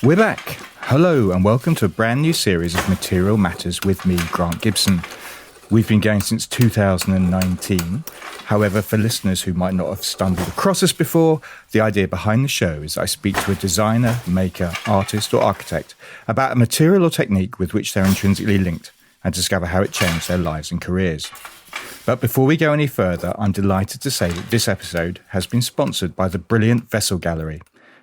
We're back. Hello and welcome to a brand new series of Material Matters with me, Grant Gibson. We've been going since 2019. However, for listeners who might not have stumbled across us before, the idea behind the show is I speak to a designer, maker, artist or architect about a material or technique with which they're intrinsically linked and discover how it changed their lives and careers. But before we go any further, I'm delighted to say that this episode has been sponsored by the brilliant Vessel Gallery.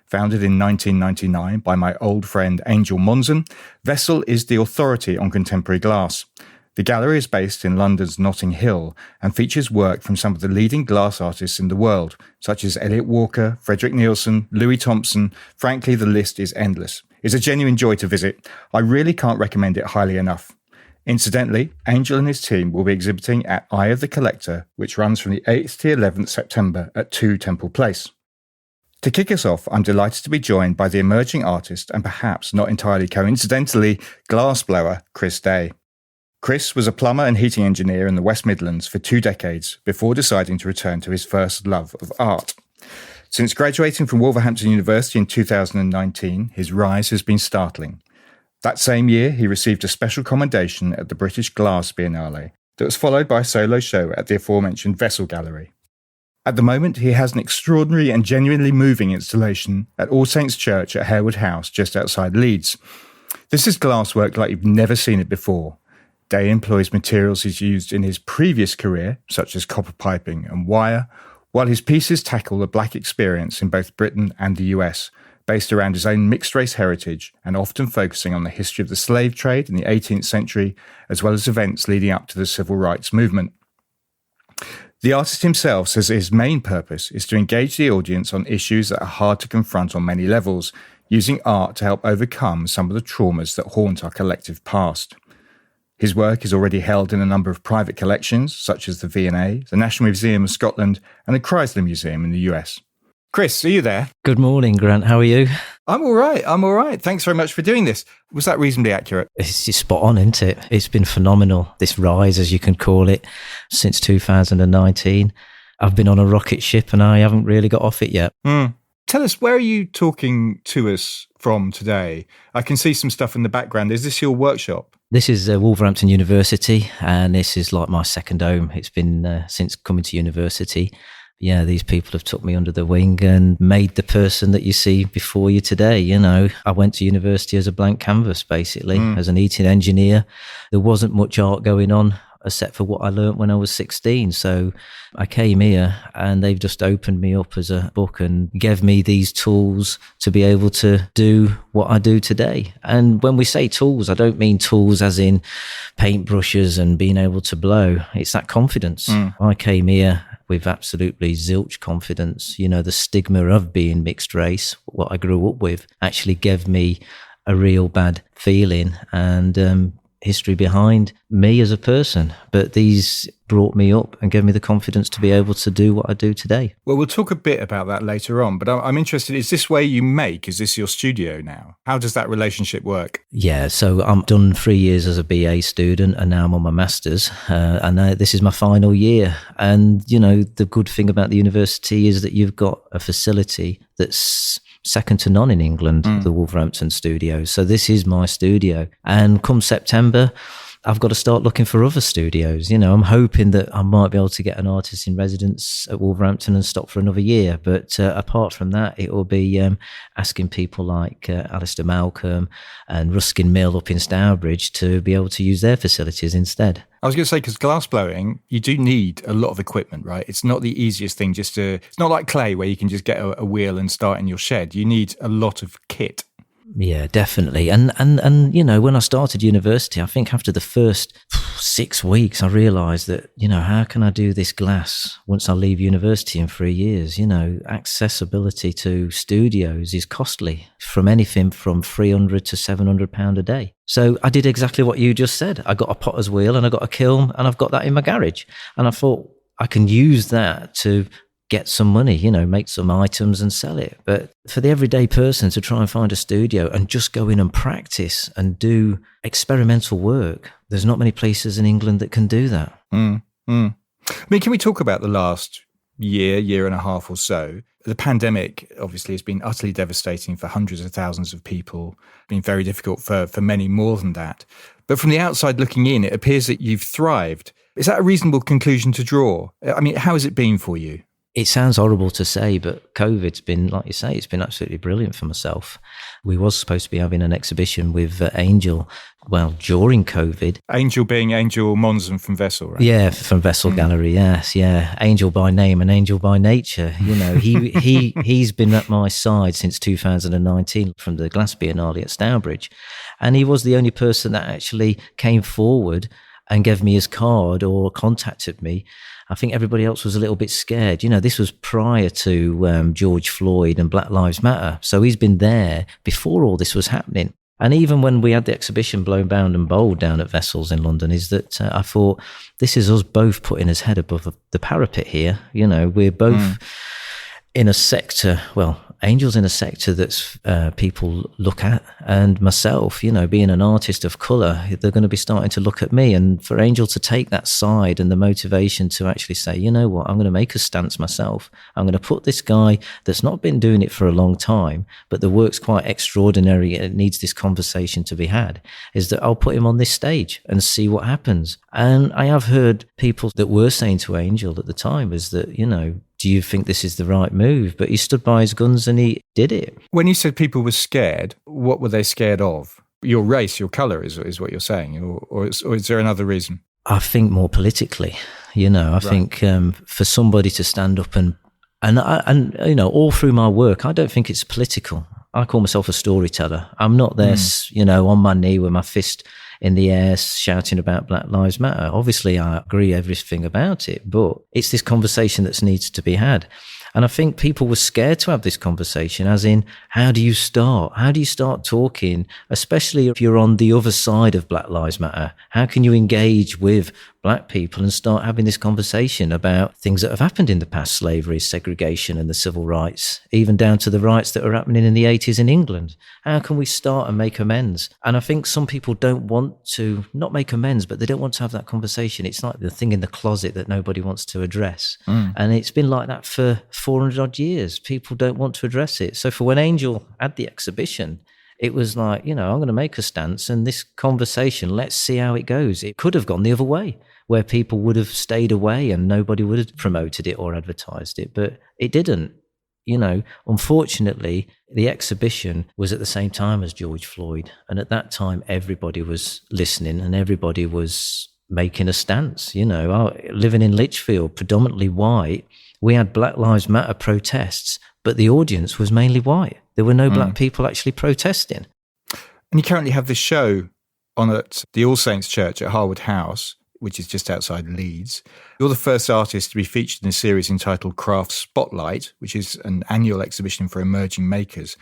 Founded in 1999 by my old friend Angel Monson, Vessel is the authority on contemporary glass. The gallery is based in London's Notting Hill and features work from some of the leading glass artists in the world, such as Elliot Walker, Frederick Nielsen, Louis Thompson. Frankly, the list is endless. It's a genuine joy to visit. I really can't recommend it highly enough. Incidentally, Angel and his team will be exhibiting at Eye of the Collector, which runs from the 8th to 11th September at 2 Temple Place. To kick us off, I'm delighted to be joined by the emerging artist and perhaps not entirely coincidentally, glassblower Chris Day. Chris was a plumber and heating engineer in the West Midlands for 2 decades before deciding to return to his first love of art. Since graduating from Wolverhampton University in 2019, his rise has been startling. That same year, he received a special commendation at the British Glass Biennale that was followed by a solo show at the aforementioned Vessel Gallery. At the moment, he has an extraordinary and genuinely moving installation at All Saints Church at Harewood House just outside Leeds. This is glasswork like you've never seen it before. Day employs materials he's used in his previous career, such as copper piping and wire, while his pieces tackle the black experience in both Britain and the US, based around his own mixed-race heritage and often focusing on the history of the slave trade in the 18th century, as well as events leading up to the civil rights movement. The artist himself says his main purpose is to engage the audience on issues that are hard to confront on many levels, using art to help overcome some of the traumas that haunt our collective past. His work is already held in a number of private collections, such as the V&A, the National Museum of Scotland, and the Chrysler Museum in the US. Chris, are you there? Good morning, Grant. How are you? I'm all right. Thanks very much for doing this. Was that reasonably accurate? It's just spot on, isn't it? It's been phenomenal, this rise, as you can call it, since 2019. I've been on a rocket ship and I haven't really got off it yet. Tell us, where are you talking to us from today? I can see some stuff in the background. Is this your workshop? This is Wolverhampton University, and this is like my second home. It's been since coming to university. Yeah, these people have took me under the wing and made the person that you see before you today. You know, I went to university as a blank canvas, basically, as an heating engineer. There wasn't much art going on, except for what I learnt when I was 16. So I came here and they've just opened me up as a book and gave me these tools to be able to do what I do today. And when we say tools, I don't mean tools as in paintbrushes and being able to blow. It's that confidence. I came here with absolutely zilch confidence. You know, the stigma of being mixed race, what I grew up with, actually gave me a real bad feeling and history behind me as a person. But these brought me up and gave me the confidence to be able to do what I do today. Well, we'll talk a bit about that later on, but I'm interested, is this where you make? Is this your studio now? How does that relationship work? Yeah, so I'm done 3 years as a BA student and now I'm on my master's and this is my final year. And, you know, the good thing about the university is that you've got a facility that's second to none in England, the Wolverhampton studio. So this is my studio. And come September, I've got to start looking for other studios. You know, I'm hoping that I might be able to get an artist in residence at Wolverhampton and stop for another year. But apart from that, it will be asking people like Alistair Malcolm and Ruskin Mill up in Stourbridge to be able to use their facilities instead. I was going to say, because glass blowing, you do need a lot of equipment, right? It's not the easiest thing it's not like clay where you can just get a wheel and start in your shed. You need a lot of kit. Yeah, definitely. And you know, when I started university, I think after the first 6 weeks, I realised that, you know, how can I do this glass once I leave university in 3 years? You know, accessibility to studios is costly, from anything from £300 to £700 a day. So I did exactly what you just said. I got a potter's wheel and I got a kiln and I've got that in my garage. And I thought I can use that to get some money, you know, make some items and sell it. But for the everyday person to try and find a studio and just go in and practice and do experimental work, there's not many places in England that can do that. I mean, can we talk about the last year and a half or so. The pandemic obviously has been utterly devastating for hundreds of thousands of people, been very difficult for many more than that. But from the outside looking in, it appears that you've thrived. Is that a reasonable conclusion to draw? I mean, how has it been for you? It sounds horrible to say, but COVID's been, like you say, it's been absolutely brilliant for myself. We was supposed to be having an exhibition with Angel, during COVID. Angel being Angel Monson from Vessel, right? Yeah, from Vessel Gallery, yes, yeah. Angel by name and angel by nature. You know, he's been at my side since 2019 from the Glass Biennale at Stourbridge. And he was the only person that actually came forward and gave me his card or contacted me. I think everybody else was a little bit scared. You know, this was prior to George Floyd and Black Lives Matter. So he's been there before all this was happening. And even when we had the exhibition Blown, Bound and Bold down at Vessels in London, is that I thought, this is us both putting his head above the parapet here. You know, we're both in a sector, Angel's in a sector that's people look at, and myself, you know, being an artist of colour, they're going to be starting to look at me. And for Angel to take that side and the motivation to actually say, you know what, I'm going to make a stance myself. I'm going to put this guy that's not been doing it for a long time, but the work's quite extraordinary and it needs this conversation to be had, is that I'll put him on this stage and see what happens. And I have heard people that were saying to Angel at the time is that, you know, do you think this is the right move? But he stood by his guns and he did it. When you said people were scared, what were they scared of? Your race, your colour is what you're saying, or is there another reason? I think more politically, you know, I think for somebody to stand up and you know, all through my work, I don't think it's political. I call myself a storyteller. I'm not there, you know, on my knee with my fist in the air shouting about Black Lives Matter. Obviously, I agree everything about it, but it's this conversation that needs to be had. And I think people were scared to have this conversation, as in, how do you start? How do you start talking, especially if you're on the other side of Black Lives Matter? How can you engage with Black people and start having this conversation about things that have happened in the past, slavery, segregation and the civil rights, even down to the rights that were happening in the 80s in England? How can we start and make amends? And I think some people don't want to, not make amends, but they don't want to have that conversation. It's like the thing in the closet that nobody wants to address. And it's been like that for 400 odd years. People don't want to address it. So for when Angel had the exhibition, it was like, you know, I'm going to make a stance and this conversation, let's see how it goes. It could have gone the other way, where people would have stayed away and nobody would have promoted it or advertised it, but it didn't. You know, unfortunately, the exhibition was at the same time as George Floyd. And at that time, everybody was listening and everybody was making a stance. You know, living in Lichfield, predominantly white, we had Black Lives Matter protests, but the audience was mainly white. There were no Black people actually protesting. And you currently have this show on at the All Saints Church at Harewood House, which is just outside Leeds. You're the first artist to be featured in a series entitled Craft Spotlight, which is an annual exhibition for emerging makers.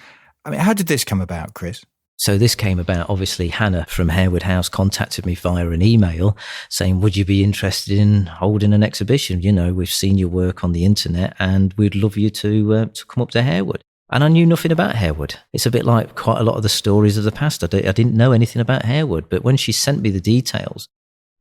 I mean, how did this come about, Chris? So this came about, obviously, Hannah from Harewood House contacted me via an email saying, would you be interested in holding an exhibition? You know, we've seen your work on the internet and we'd love you to come up to Harewood. And I knew nothing about Harewood. It's a bit like quite a lot of the stories of the past. I didn't know anything about Harewood, but when she sent me the details,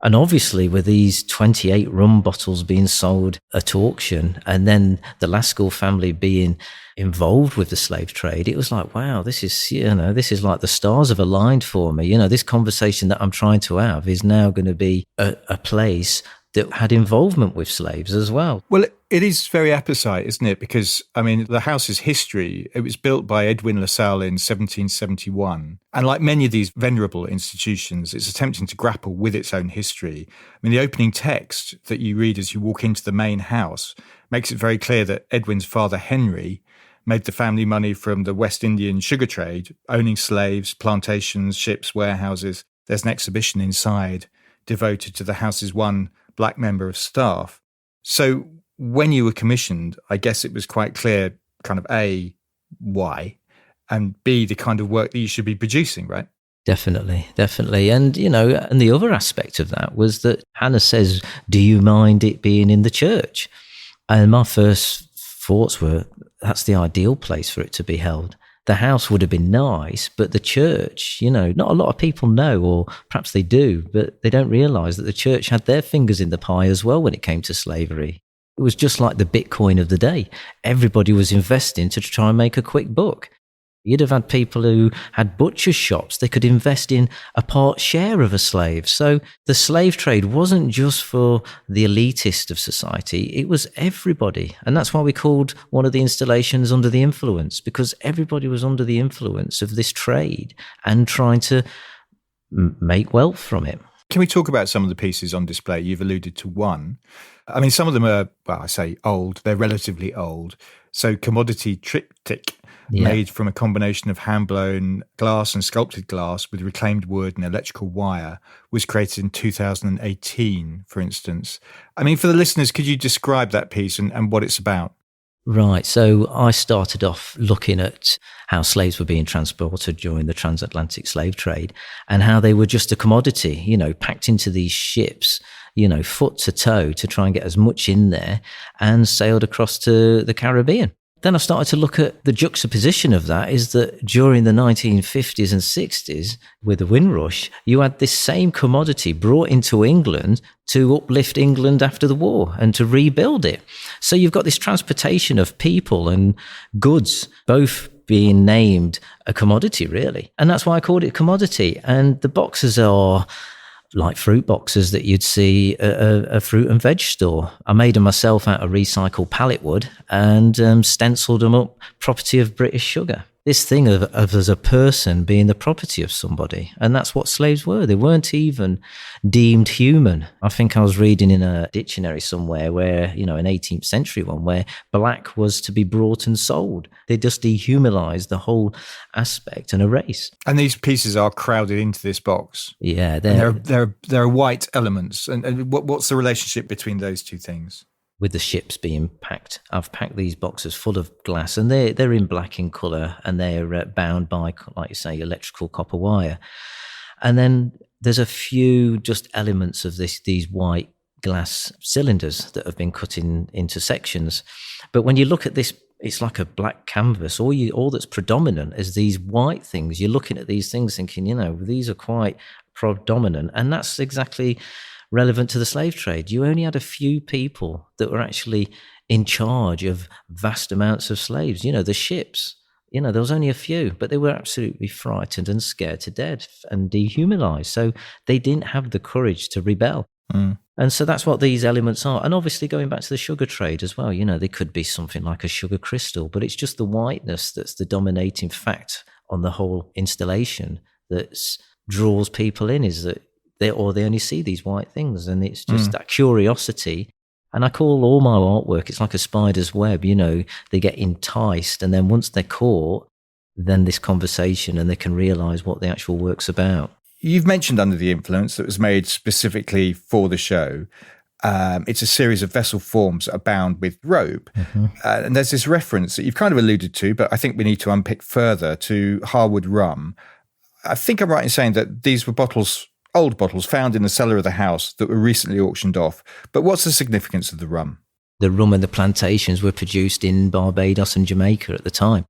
and obviously with these 28 rum bottles being sold at auction and then the Laskell family being involved with the slave trade, it was like, wow, this is like the stars have aligned for me. You know, this conversation that I'm trying to have is now going to be a place that had involvement with slaves as well. Well, it is very apposite, isn't it? Because, I mean, the house's history, it was built by Edwin LaSalle in 1771. And like many of these venerable institutions, it's attempting to grapple with its own history. I mean, the opening text that you read as you walk into the main house makes it very clear that Edwin's father, Henry, made the family money from the West Indian sugar trade, owning slaves, plantations, ships, warehouses. There's an exhibition inside devoted to the house's one Black member of staff. So when you were commissioned, I guess it was quite clear, kind of A, why, and B, the kind of work that you should be producing, right? Definitely. And, you know, and the other aspect of that was that Hannah says, do you mind it being in the church? And my first thoughts were, that's the ideal place for it to be held. The house would have been nice, but the church, you know, not a lot of people know, or perhaps they do, but they don't realise that the church had their fingers in the pie as well when it came to slavery. It was just like the Bitcoin of the day. Everybody was investing to try and make a quick buck. You'd have had people who had butcher shops. They could invest in a part share of a slave. So the slave trade wasn't just for the elitist of society. It was everybody. And that's why we called one of the installations Under the Influence, because everybody was under the influence of this trade and trying to make wealth from it. Can we talk about some of the pieces on display? You've alluded to one. I mean, some of them are, well, I say old. They're relatively old. So commodity triptych, made from a combination of hand-blown glass and sculpted glass with reclaimed wood and electrical wire, was created in 2018, for instance. I mean, for the listeners, could you describe that piece and what it's about? Right. So I started off looking at how slaves were being transported during the transatlantic slave trade and how they were just a commodity, packed into these ships, foot to toe to try and get as much in there and sailed across to the Caribbean. Then I started to look at the juxtaposition of that is that during the 1950s and 60s with the Windrush, you had this same commodity brought into England to uplift England after the war and to rebuild it. So you've got this transportation of people and goods, both being named a commodity, really. And that's why I called it commodity. And the boxes are like fruit boxes that you'd see at a fruit and veg store. I made them myself out of recycled pallet wood and stenciled them up, property of British Sugar. This thing of as a person being the property of somebody. And that's what slaves were. They weren't even deemed human. I think I was reading in a dictionary somewhere where, an 18th century one, where black was to be brought and sold. They just dehumanized the whole aspect and a race. And these pieces are crowded into this box. Yeah. There are white elements. And what's the relationship between those two things? With the ships being packed, I've packed these boxes full of glass, and they're in black in colour, and they're bound by, like you say, electrical copper wire. And then there's a few just elements of these white glass cylinders that have been cut into sections. But when you look at this, it's like a black canvas. All that's predominant is these white things. You're looking at these things thinking, these are quite predominant, and that's exactly relevant to the slave trade. You only had a few people that were actually in charge of vast amounts of slaves. The ships, there was only a few, but they were absolutely frightened and scared to death and dehumanized. So they didn't have the courage to rebel. And so that's what these elements are. And obviously going back to the sugar trade as well, they could be something like a sugar crystal, but it's just the whiteness that's the dominating fact on the whole installation that draws people in, is that they only see these white things, and it's just that curiosity. And I call all my artwork, it's like a spider's web, they get enticed, and then once they're caught, then this conversation, and they can realise what the actual work's about. You've mentioned Under the Influence that was made specifically for the show. It's a series of vessel forms that are bound with rope. And there's this reference that you've kind of alluded to, but I think we need to unpick further, to Harewood rum. I think I'm right in saying that these were old bottles found in the cellar of the house that were recently auctioned off. But what's the significance of the rum? The rum and the plantations were produced in Barbados and Jamaica at the time.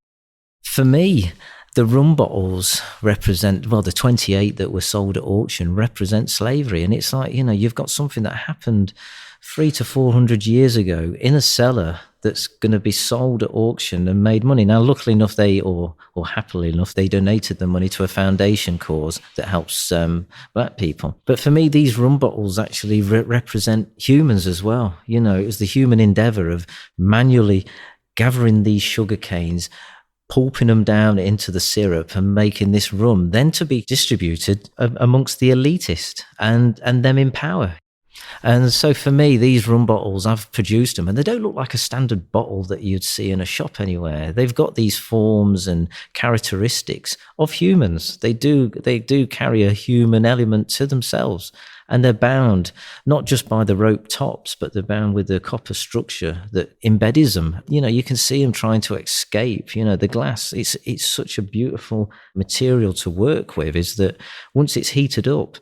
For me, the rum bottles represent, the 28 that were sold at auction represent slavery. And it's like, you've got something that happened 300 to 400 years ago in a cellar that's going to be sold at auction and made money. Now, luckily enough, or happily enough, they donated the money to a foundation cause that helps black people. But for me, these rum bottles actually represent humans as well. It was the human endeavour of manually gathering these sugar canes, pulping them down into the syrup and making this rum, then to be distributed amongst the elitist and them in power. And so for me, these rum bottles, I've produced them, and they don't look like a standard bottle that you'd see in a shop anywhere. They've got these forms and characteristics of humans. They do carry a human element to themselves, and they're bound not just by the rope tops, but they're bound with the copper structure that embeds them. You can see them trying to escape. The glass, it's such a beautiful material to work with, is that once it's heated up,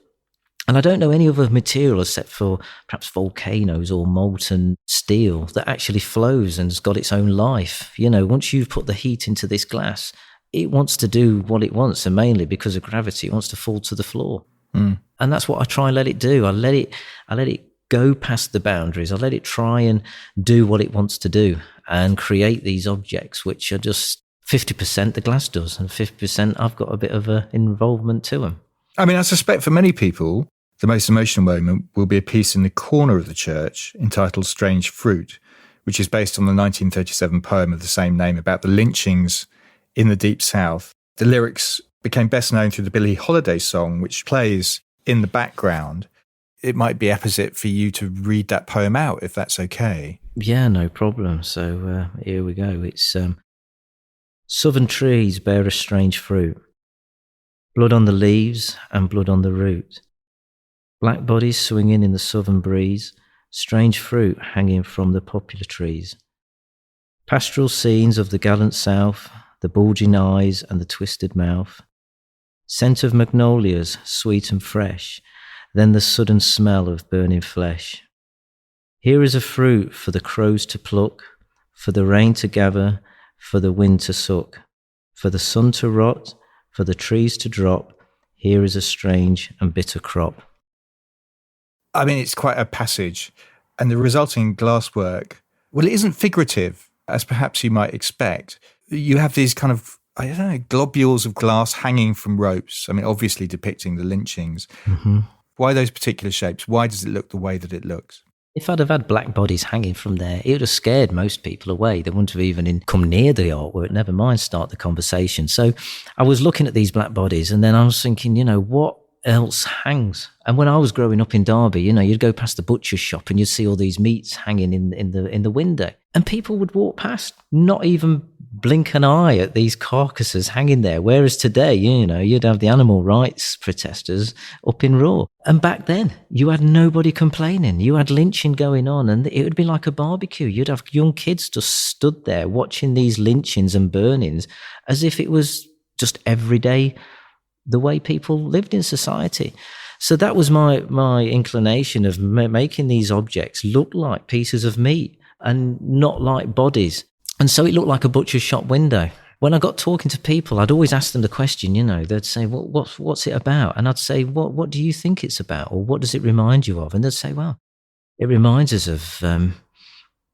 and I don't know any other material except for perhaps volcanoes or molten steel that actually flows and has got its own life. Once you've put the heat into this glass, it wants to do what it wants, and mainly because of gravity, it wants to fall to the floor. And that's what I try and let it do. I let it go past the boundaries. I let it try and do what it wants to do and create these objects, which are just 50% the glass does, and 50% I've got a bit of an involvement to them. I mean, I suspect for many people, the most emotional moment will be a piece in the corner of the church entitled Strange Fruit, which is based on the 1937 poem of the same name about the lynchings in the Deep South. The lyrics became best known through the Billie Holiday song, which plays in the background. It might be apposite for you to read that poem out, if that's okay. Yeah, no problem. So here we go. It's southern trees bear a strange fruit, blood on the leaves and blood on the root. Black bodies swinging in the southern breeze, strange fruit hanging from the poplar trees. Pastoral scenes of the gallant south, the bulging eyes and the twisted mouth. Scent of magnolias, sweet and fresh, then the sudden smell of burning flesh. Here is a fruit for the crows to pluck, for the rain to gather, for the wind to suck, for the sun to rot, for the trees to drop. Here is a strange and bitter crop. I mean, it's quite a passage, and the resulting glasswork, well, it isn't figurative, as perhaps you might expect. You have these kind of, I don't know, globules of glass hanging from ropes. I mean, obviously depicting the lynchings. Mm-hmm. Why those particular shapes? Why does it look the way that it looks? If I'd have had black bodies hanging from there, it would have scared most people away. They wouldn't have even come near the artwork, never mind start the conversation. So I was looking at these black bodies and then I was thinking, what else hangs? And when I was growing up in Derby, you'd go past the butcher's shop and you'd see all these meats hanging in the window. And people would walk past, not even blink an eye at these carcasses hanging there. Whereas today, you'd have the animal rights protesters up in roar. And back then, you had nobody complaining. You had lynching going on and it would be like a barbecue. You'd have young kids just stood there watching these lynchings and burnings as if it was just every day the way people lived in society. So that was my inclination of making these objects look like pieces of meat and not like bodies. And so it looked like a butcher's shop window. When I got talking to people, I'd always ask them the question, they'd say, what's it about? And I'd say, what do you think it's about? Or what does it remind you of? And they'd say, well, it reminds us of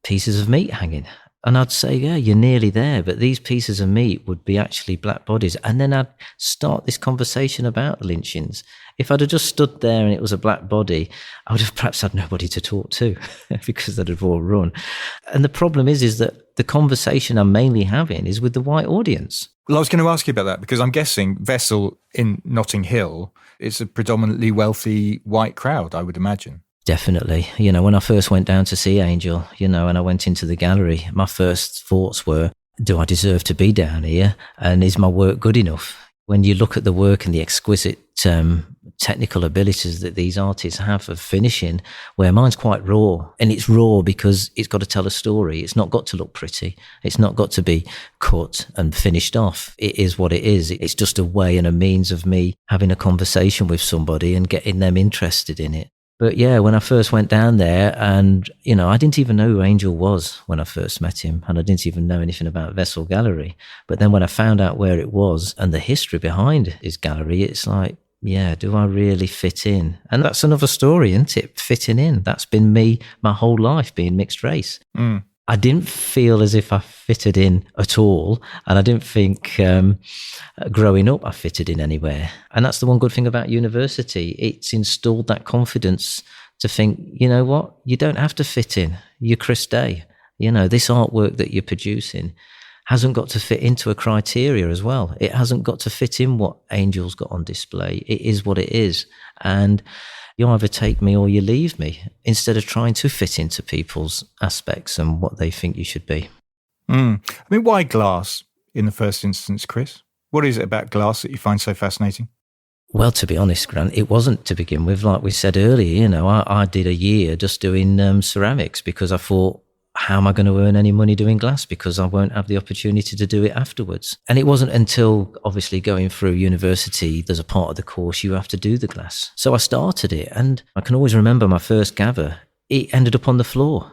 pieces of meat hanging. And I'd say, yeah, you're nearly there. But these pieces of meat would be actually black bodies. And then I'd start this conversation about the lynchings. If I'd have just stood there and it was a black body, I would have perhaps had nobody to talk to because they'd have all run. And the problem is that the conversation I'm mainly having is with the white audience. Well, I was going to ask you about that because I'm guessing Vessel in Notting Hill is a predominantly wealthy white crowd, I would imagine. Definitely. When I first went down to see Angel, and I went into the gallery, my first thoughts were, do I deserve to be down here? And is my work good enough? When you look at the work and the exquisite technical abilities that these artists have of finishing, where mine's quite raw, and it's raw because it's got to tell a story. It's not got to look pretty. It's not got to be cut and finished off. It is what it is. It's just a way and a means of me having a conversation with somebody and getting them interested in it. But yeah, when I first went down there and, I didn't even know who Angel was when I first met him, and I didn't even know anything about Vessel Gallery. But then when I found out where it was and the history behind his gallery, it's like, yeah, do I really fit in? And that's another story, isn't it? Fitting in. That's been me my whole life, being mixed race. Mm. I didn't feel as if I fitted in at all. And I didn't think growing up I fitted in anywhere. And that's the one good thing about university. It's installed that confidence to think, you know what? You don't have to fit in. You're Chris Day. This artwork that you're producing hasn't got to fit into a criteria as well. It hasn't got to fit in what Angel's got on display. It is what it is. And you either take me or you leave me, instead of trying to fit into people's aspects and what they think you should be. I mean, why glass in the first instance, Chris? What is it about glass that you find so fascinating? Well, to be honest, Grant, it wasn't to begin with. Like we said earlier, I did a year just doing ceramics because I thought, how am I going to earn any money doing glass? Because I won't have the opportunity to do it afterwards. And it wasn't until obviously going through university, there's a part of the course you have to do the glass. So I started it, and I can always remember my first gather, it ended up on the floor.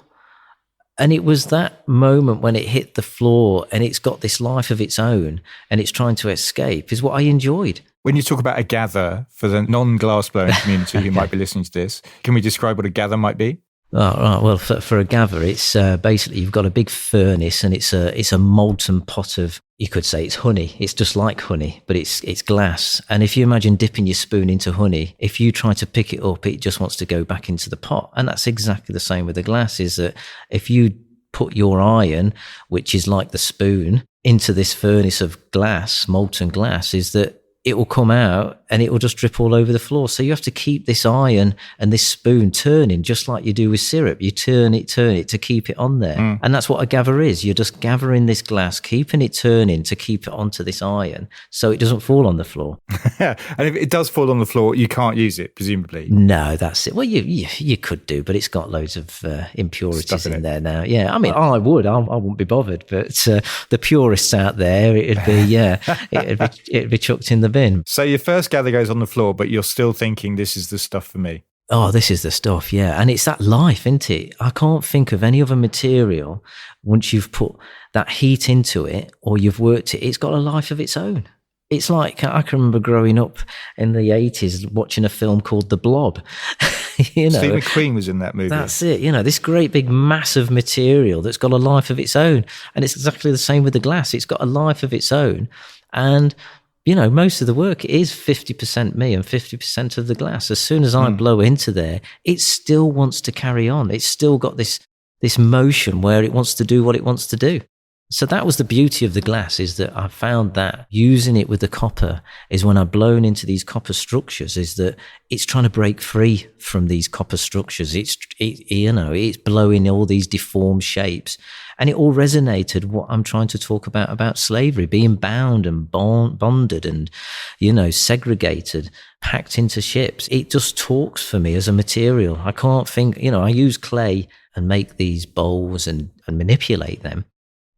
And it was that moment when it hit the floor and it's got this life of its own and it's trying to escape is what I enjoyed. When you talk about a gather, for the non-glass blowing community who might be listening to this, can we describe what a gather might be? Oh, right. Well, for a gather, it's basically you've got a big furnace and it's a molten pot of, you could say it's honey. It's just like honey, but it's glass. And if you imagine dipping your spoon into honey, if you try to pick it up, it just wants to go back into the pot. And that's exactly the same with the glass, is that if you put your iron, which is like the spoon, into this furnace of glass, molten glass, is that it will come out and it will just drip all over the floor. So you have to keep this iron and this spoon turning, just like you do with syrup. You turn it to keep it on there. And that's what a gather is. You're just gathering this glass, keeping it turning to keep it onto this iron so it doesn't fall on the floor. And if it does fall on the floor, you can't use it, presumably. No, that's it. Well, you could do, but it's got loads of impurities in there now. Yeah, I mean, I wouldn't be bothered, but the purists out there, it'd be chucked in the bin. So your first gather goes on the floor, but you're still thinking, this is the stuff for me. Oh, this is the stuff, yeah. And it's that life, isn't it? I can't think of any other material, once you've put that heat into it or you've worked it, it's got a life of its own. It's like, I can remember growing up in the 80s watching a film called The Blob. Steve McQueen was in that movie. That's it. This great big massive material that's got a life of its own. And it's exactly the same with the glass. It's got a life of its own. And most of the work is 50% me and 50% of the glass. As soon as I blow into there, it still wants to carry on. It's still got this motion where it wants to do what it wants to do. So that was the beauty of the glass, is that I found that using it with the copper is when I've blown into these copper structures, is that it's trying to break free from these copper structures. It's blowing all these deformed shapes. And it all resonated what I'm trying to talk about slavery, being bound and bonded and, segregated, packed into ships. It just talks for me as a material. I can't think, I use clay and make these bowls and manipulate them,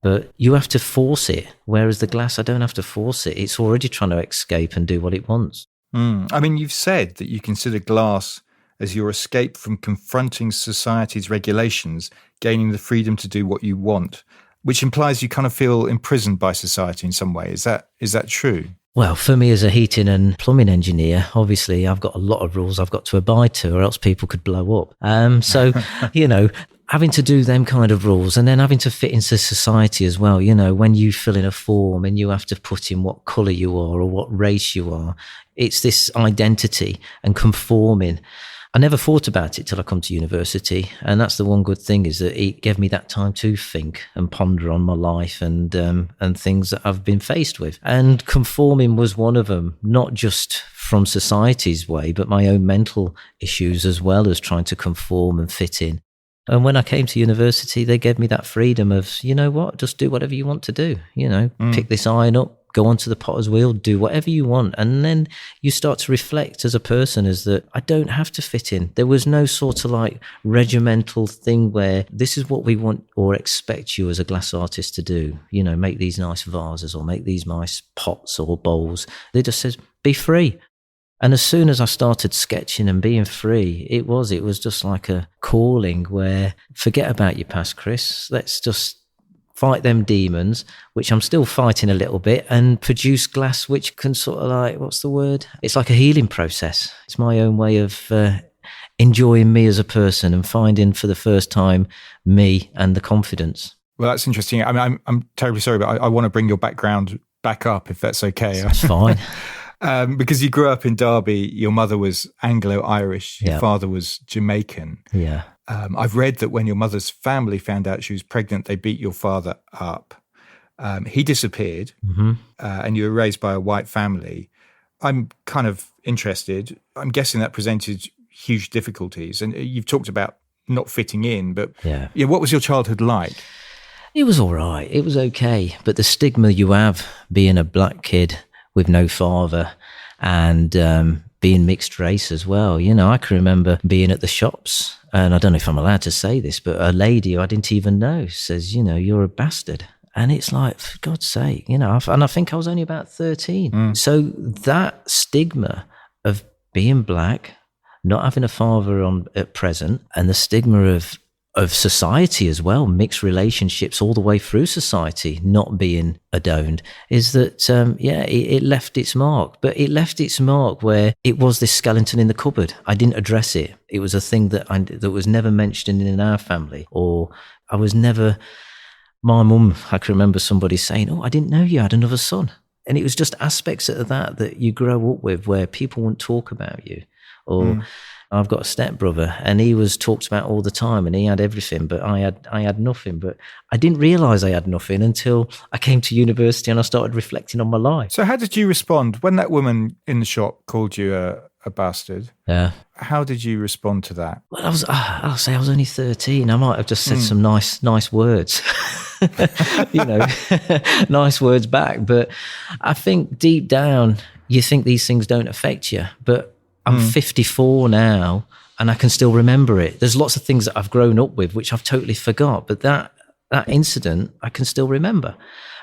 but you have to force it. Whereas the glass, I don't have to force it. It's already trying to escape and do what it wants. I mean, you've said that you consider glass as your escape from confronting society's regulations, gaining the freedom to do what you want, which implies you kind of feel imprisoned by society in some way. Is that true? Well, for me as a heating and plumbing engineer, obviously I've got a lot of rules I've got to abide to, or else people could blow up. So, having to do them kind of rules and then having to fit into society as well. When you fill in a form and you have to put in what colour you are or what race you are, it's this identity and conforming. I never thought about it till I come to university, and that's the one good thing, is that it gave me that time to think and ponder on my life and things that I've been faced with. And conforming was one of them, not just from society's way, but my own mental issues as well as trying to conform and fit in. And when I came to university, they gave me that freedom of, just do whatever you want to do. Pick this iron up, go onto the potter's wheel, do whatever you want. And then you start to reflect as a person, is that I don't have to fit in. There was no sort of like regimental thing where this is what we want or expect you as a glass artist to do. Make these nice vases or make these nice pots or bowls. They just says, be free. And as soon as I started sketching and being free, it was just like a calling where, forget about your past, Chris. Let's just fight them demons, which I'm still fighting a little bit, and produce glass which can sort of like, what's the word? It's like a healing process. It's my own way of enjoying me as a person and finding for the first time me and the confidence. Well, that's interesting. I mean, I'm terribly sorry, but I want to bring your background back up, if that's okay. That's fine. Because you grew up in Derby, your mother was Anglo-Irish, your father was Jamaican. Yeah. I've read that when your mother's family found out she was pregnant, they beat your father up. He disappeared, and you were raised by a white family. I'm kind of interested. I'm guessing that presented huge difficulties. And you've talked about not fitting in, but what was your childhood like? It was all right. It was okay. But the stigma you have being a black kid with no father and being mixed race as well. I can remember being at the shops, and I don't know if I'm allowed to say this, but a lady who I didn't even know says, you're a bastard. And it's like, for God's sake, and I think I was only about 13. So that stigma of being black, not having a father at present, and the stigma of of society as well, mixed relationships all the way through society, not being adoned, is that, it left its mark. But it left its mark where it was this skeleton in the cupboard. I didn't address it. It was a thing that was never mentioned in our family, or I was never... My mum, I can remember somebody saying, "Oh, I didn't know you had another son." And it was just aspects of that you grow up with where people won't talk about you. Or I've got a stepbrother and he was talked about all the time and he had everything, but I had nothing. But I didn't realise I had nothing until I came to university and I started reflecting on my life. So how did you respond when that woman in the shop called you a bastard? Yeah. How did you respond to that? Well, I'll say I was only 13. I might have just said some nice words, nice words back. But I think deep down, you think these things don't affect you. But I'm 54 now and I can still remember it. There's lots of things that I've grown up with, which I've totally forgot. But that incident, I can still remember.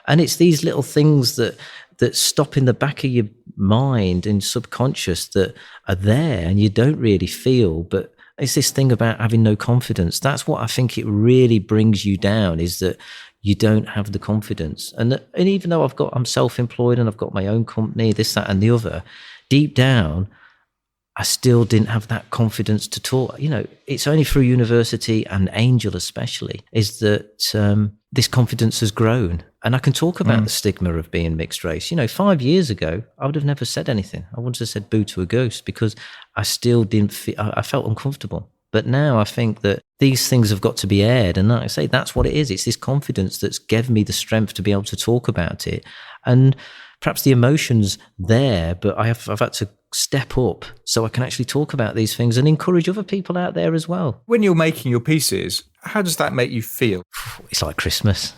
And it's these little things that stop in the back of your mind and subconscious that are there and you don't really feel. But it's this thing about having no confidence. That's what I think it really brings you down, is that you don't have the confidence. And even though I'm self-employed and I've got my own company, this, that, and the other, deep down, I still didn't have that confidence to talk. It's only through university and Angel especially is that this confidence has grown. And I can talk about the stigma of being mixed race. 5 years ago, I would have never said anything. I wouldn't have said boo to a ghost because I still didn't feel, I felt uncomfortable. But now I think that these things have got to be aired. And like I say, that's what it is. It's this confidence that's given me the strength to be able to talk about it. And perhaps the emotion's there, but I've had to step up so I can actually talk about these things and encourage other people out there as well. When you're making your pieces, how does that make you feel? It's like Christmas.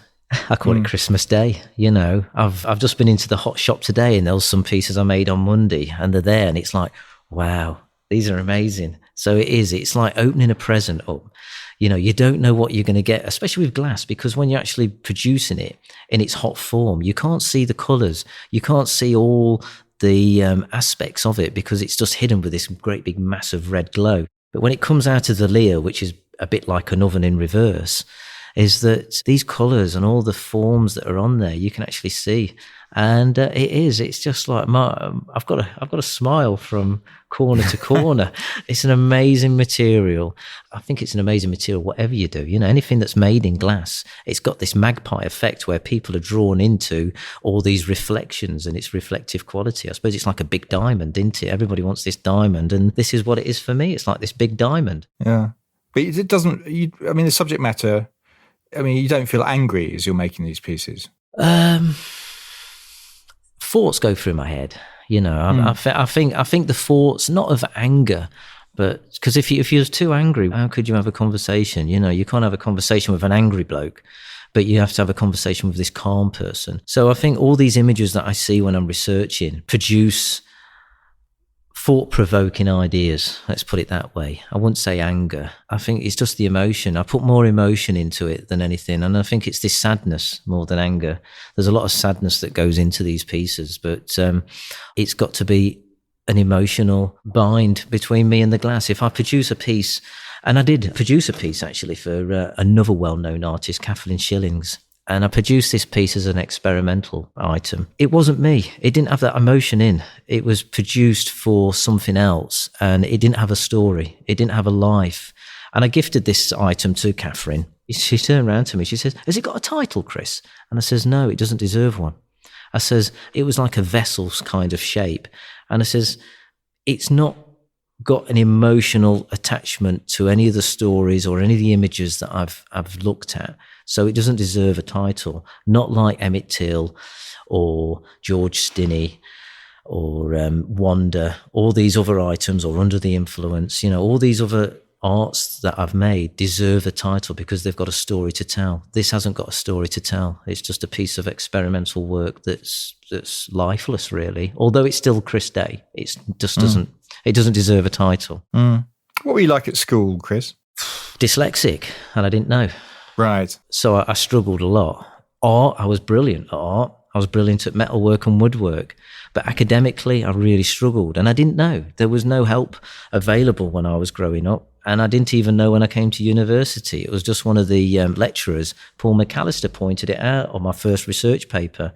I call it Christmas Day. I've just been into the hot shop today and there was some pieces I made on Monday and they're there and it's like, wow, these are amazing. So it's like opening a present up. You don't know what you're going to get, especially with glass, because when you're actually producing it in its hot form, you can't see the colours. You can't see all the aspects of it because it's just hidden with this great big massive red glow. But when it comes out of the Lear, which is a bit like an oven in reverse, is that these colours and all the forms that are on there, you can actually see. And it's just like, I've got a smile from corner to corner. It's an amazing material. I think it's an amazing material, whatever you do. Anything that's made in glass, it's got this magpie effect where people are drawn into all these reflections and its reflective quality. I suppose it's like a big diamond, isn't it? Everybody wants this diamond. And this is what it is for me. It's like this big diamond. Yeah. But it doesn't, the subject matter, you don't feel angry as you're making these pieces? Thoughts go through my head, I think the thoughts, not of anger, but because if you're too angry, how could you have a conversation? You can't have a conversation with an angry bloke, but you have to have a conversation with this calm person. So I think all these images that I see when I'm researching produce thought-provoking ideas, let's put it that way. I wouldn't say anger. I think it's just the emotion. I put more emotion into it than anything, and I think it's this sadness more than anger. There's a lot of sadness that goes into these pieces, but it's got to be an emotional bind between me and the glass. If I produce a piece, and I did produce a piece actually for another well-known artist, Kathleen Schillings, and I produced this piece as an experimental item. It wasn't me. It didn't have that emotion in. It was produced for something else, and it didn't have a story. It didn't have a life. And I gifted this item to Catherine. She turned around to me. She says, "Has it got a title, Chris?" And I says, "No, it doesn't deserve one." I says, "It was like a vessel's kind of shape." And I says, "It's not got an emotional attachment to any of the stories or any of the images that I've looked at. So it doesn't deserve a title, not like Emmett Till or George Stinney or Wanda, all these other items, or Under the Influence, all these other arts that I've made deserve a title because they've got a story to tell. This hasn't got a story to tell. It's just a piece of experimental work that's lifeless, really. Although it's still Chris Day, it just doesn't deserve a title. What were you like at school, Chris? Dyslexic, and I didn't know. Right. So I struggled a lot. Art, I was brilliant at art. I was brilliant at metalwork and woodwork. But academically, I really struggled. And I didn't know. There was no help available when I was growing up. And I didn't even know when I came to university. It was just one of the lecturers, Paul McAllister, pointed it out on my first research paper.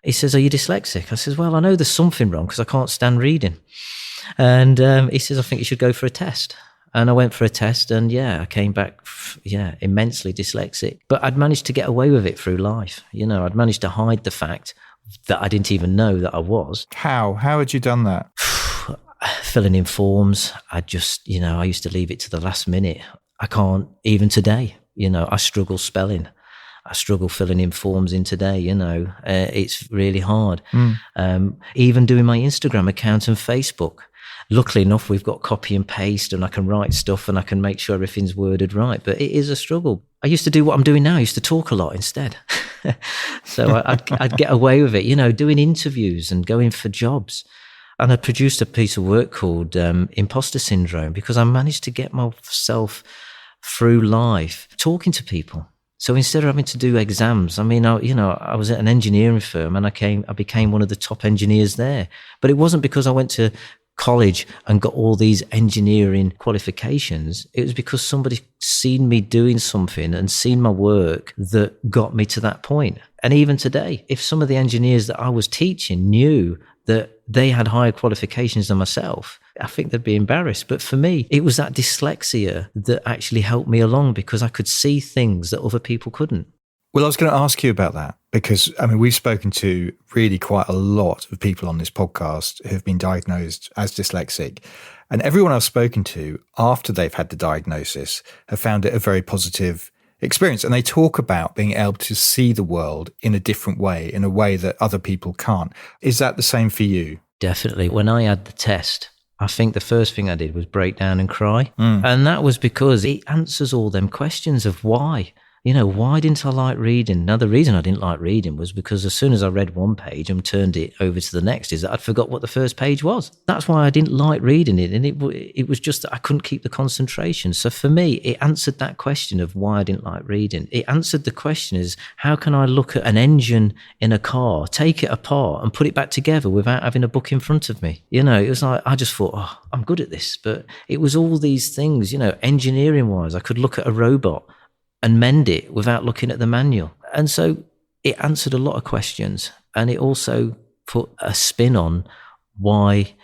He says, "Are you dyslexic?" I says, "Well, I know there's something wrong because I can't stand reading." And he says, "I think you should go for a test." And I went for a test and I came back, immensely dyslexic. But I'd managed to get away with it through life. I'd managed to hide the fact that I didn't even know that I was. How had you done that? Filling in forms. I used to leave it to the last minute. I can't, even today, I struggle spelling. I struggle filling in forms in today, it's really hard. Even doing my Instagram account and Facebook. Luckily enough, we've got copy and paste and I can write stuff and I can make sure everything's worded right. But it is a struggle. I used to do what I'm doing now. I used to talk a lot instead. So I'd get away with it, doing interviews and going for jobs. And I produced a piece of work called Imposter Syndrome because I managed to get myself through life talking to people. So instead of having to do exams, I was at an engineering firm and I became one of the top engineers there. But it wasn't because I went to college and got all these engineering qualifications. It was because somebody seen me doing something and seen my work that got me to that point. And even today, if some of the engineers that I was teaching knew that they had higher qualifications than myself, I think they'd be embarrassed. But for me, it was that dyslexia that actually helped me along because I could see things that other people couldn't. Well, I was going to ask you about that because, we've spoken to really quite a lot of people on this podcast who have been diagnosed as dyslexic. And everyone I've spoken to after they've had the diagnosis have found it a very positive experience. And they talk about being able to see the world in a different way, in a way that other people can't. Is that the same for you? Definitely. When I had the test, I think the first thing I did was break down and cry. And that was because it answers all them questions of why. Why didn't I like reading? Now, the reason I didn't like reading was because as soon as I read one page and turned it over to the next is that I'd forgot what the first page was. That's why I didn't like reading it. And it was just that I couldn't keep the concentration. So for me, it answered that question of why I didn't like reading. It answered the question is, how can I look at an engine in a car, take it apart and put it back together without having a book in front of me? It was like, I just thought, I'm good at this. But it was all these things, engineering wise, I could look at a robot and mend it without looking at the manual. And so it answered a lot of questions. And it also put a spin on why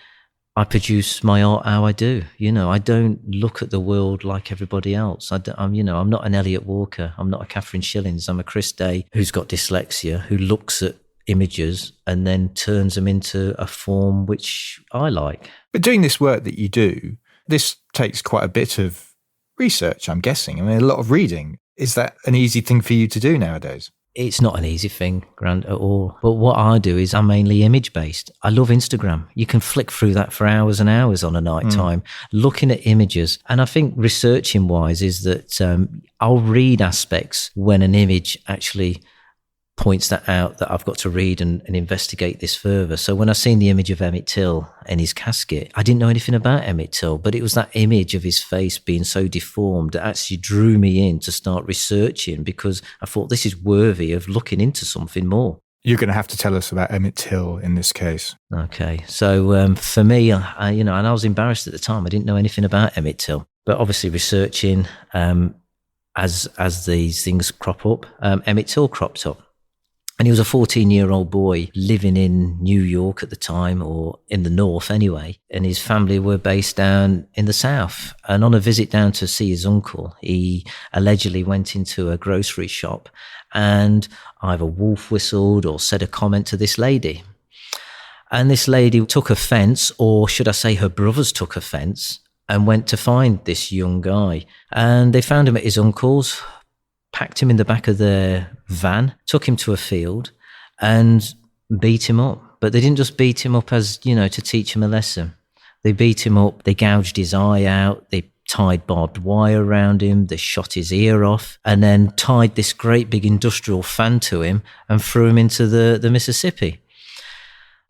I produce my art how I do. I don't look at the world like everybody else. I'm not an Elliot Walker. I'm not a Catherine Shillings. I'm a Chris Day who's got dyslexia, who looks at images and then turns them into a form which I like. But doing this work that you do, this takes quite a bit of research, I'm guessing. A lot of reading. Is that an easy thing for you to do nowadays? It's not an easy thing, Grant, at all. But what I do is I'm mainly image-based. I love Instagram. You can flick through that for hours and hours on a night time, looking at images. And I think researching-wise is that I'll read aspects when an image actually points that out, that I've got to read and investigate this further. So when I seen the image of Emmett Till in his casket, I didn't know anything about Emmett Till, but it was that image of his face being so deformed that actually drew me in to start researching because I thought this is worthy of looking into something more. You're going to have to tell us about Emmett Till in this case. Okay. So for me, and I was embarrassed at the time. I didn't know anything about Emmett Till, but obviously researching as these things crop up, Emmett Till cropped up. And he was a 14-year-old boy living in New York at the time, or in the north anyway. And his family were based down in the south. And on a visit down to see his uncle, he allegedly went into a grocery shop and either wolf whistled or said a comment to this lady. And this lady took offence, or should I say her brothers took offence, and went to find this young guy. And they found him at his uncle's, packed him in the back of their van, took him to a field and beat him up. But they didn't just beat him up as, to teach him a lesson. They beat him up, they gouged his eye out, they tied barbed wire around him, they shot his ear off, and then tied this great big industrial fan to him and threw him into the Mississippi.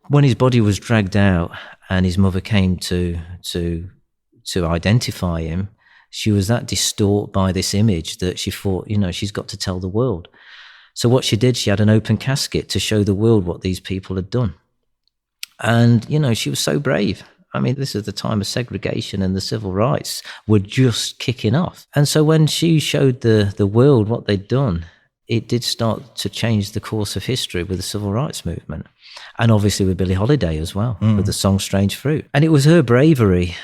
When his body was dragged out and his mother came to identify him, she was that distraught by this image that she thought, she's got to tell the world. So what she did, she had an open casket to show the world what these people had done. And, she was so brave. I mean, this is the time of segregation and the civil rights were just kicking off. And so when she showed the world what they'd done, it did start to change the course of history with the civil rights movement. And obviously with Billie Holiday as well, with the song Strange Fruit. And it was her bravery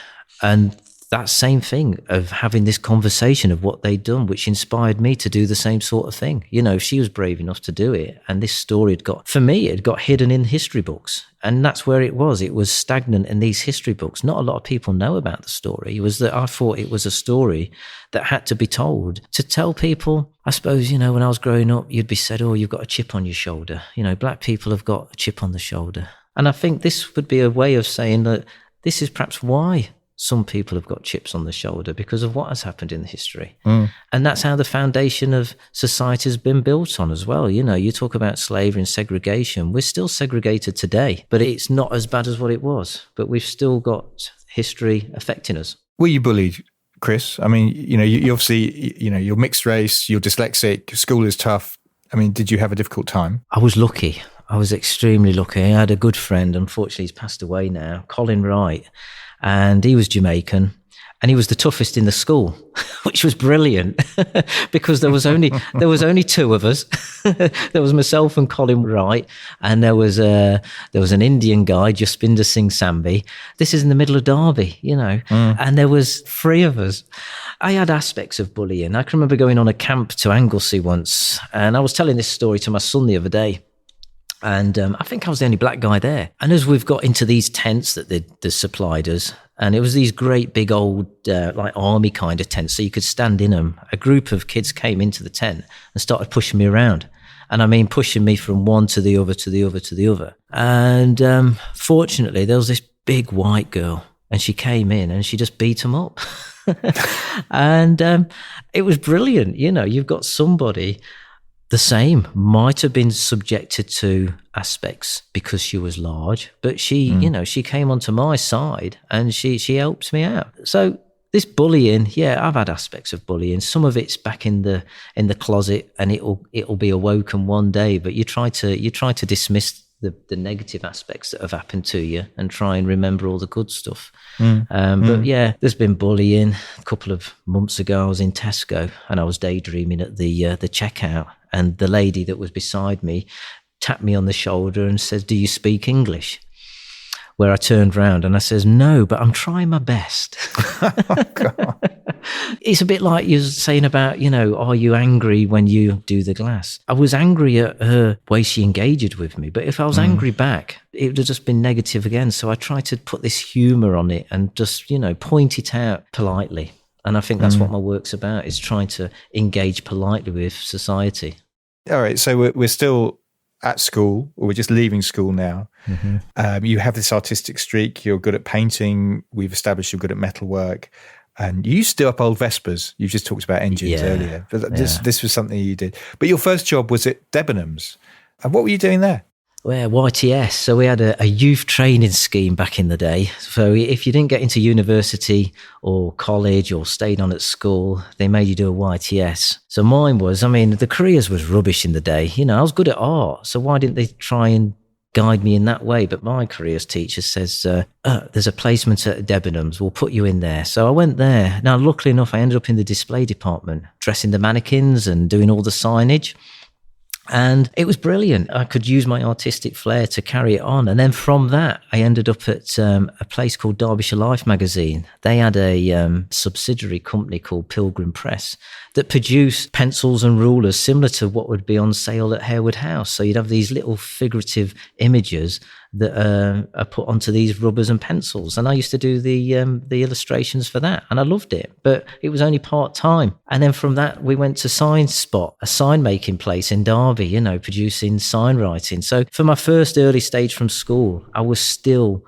and that same thing of having this conversation of what they'd done, which inspired me to do the same sort of thing. You know, she was brave enough to do it. And this story for me, it got hidden in history books. And that's where it was. It was stagnant in these history books. Not a lot of people know about the story. It was that I thought it was a story that had to be told to tell people. I suppose, you know, when I was growing up, you'd be said, oh, you've got a chip on your shoulder. You know, black people have got a chip on the shoulder. And I think this would be a way of saying that this is perhaps why some people have got chips on the shoulder, because of what has happened in history. And that's how the foundation of society has been built on as well. You know, you talk about slavery and segregation. We're still segregated today, but it's not as bad as what it was. But we've still got history affecting us. Were you bullied, Chris? I mean, you know, you obviously, you know, you're mixed race, you're dyslexic, school is tough. I mean, did you have a difficult time? I was lucky. I was extremely lucky. I had a good friend. Unfortunately, he's passed away now, Colin Wright. And he was Jamaican, and he was the toughest in the school, which was brilliant because there was only two of us. There was myself and Colin Wright, and there was an Indian guy, Jaspinder Singh Sambi. This is in the middle of Derby, you know, and there was three of us. I had aspects of bullying. I can remember going on a camp to Anglesey once, and I was telling this story to my son the other day. And I think I was the only black guy there. And as we've got into these tents that they supplied us, and it was these great big old like army kind of tents, so you could stand in them. A group of kids came into the tent and started pushing me around. And I mean, pushing me from one to the other, to the other, to the other. And fortunately, there was this big white girl, and she came in and she just beat them up. And it was brilliant. You know, you've got somebody the same, might have been subjected to aspects because she was large, but she, you know, she came onto my side and she helped me out. So this bullying, yeah, I've had aspects of bullying. Some of it's back in the closet, and it'll be awoken one day. But you try to dismiss the negative aspects that have happened to you and try and remember all the good stuff. But yeah, there's been bullying. A couple of months ago, I was in Tesco and I was daydreaming at the checkout, and the lady that was beside me tapped me on the shoulder and says, "Do you speak English?" Where I turned round and I says, "No, but I'm trying my best." Oh, God. It's a bit like you're saying about, you know, are you angry when you do the glass? I was angry at her way she engaged with me, but if I was angry back, it would have just been negative again. So I tried to put this humour on it and just, you know, point it out politely. And I think that's what my work's about, is trying to engage politely with society. All right, so we're still at school, or we're just leaving school now. You have this artistic streak. You're good at painting. We've established you're good at metalwork. And you used to do up old Vespers. You just talked about engines earlier. But this was something you did. But your first job was at Debenhams. And what were you doing there? Well, YTS. So we had a youth training scheme back in the day. So if you didn't get into university or college or stayed on at school, they made you do a YTS. So mine was, I mean, the careers was rubbish in the day. You know, I was good at art. So why didn't they try and guide me in that way? But my careers teacher says, there's a placement at Debenhams, we'll put you in there. So I went there. Now, luckily enough, I ended up in the display department, dressing the mannequins and doing all the signage. And it was brilliant. I could use my artistic flair to carry it on. And then from that, I ended up at a place called Derbyshire Life magazine. They had a subsidiary company called Pilgrim Press that produced pencils and rulers similar to what would be on sale at Harewood House. So you'd have these little figurative images that are put onto these rubbers and pencils. And I used to do the illustrations for that. And I loved it, but it was only part-time. And then from that, we went to Sign Spot, a sign-making place in Derby, you know, producing sign writing. So for my first early stage from school, I was still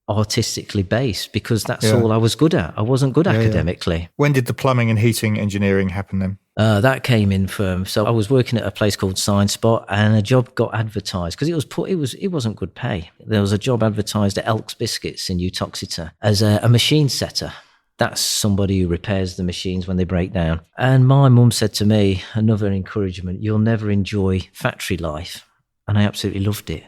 artistically based because that's all I was good at. I wasn't good academically. Yeah. When did the plumbing and heating engineering happen then? That came in from, so I was working at a place called Sign Spot, and a job got advertised because it wasn't good pay. There was a job advertised at Elks Biscuits in Uttoxeter as a machine setter. That's somebody who repairs the machines when they break down. And my mum said to me, another encouragement, you'll never enjoy factory life. And I absolutely loved it.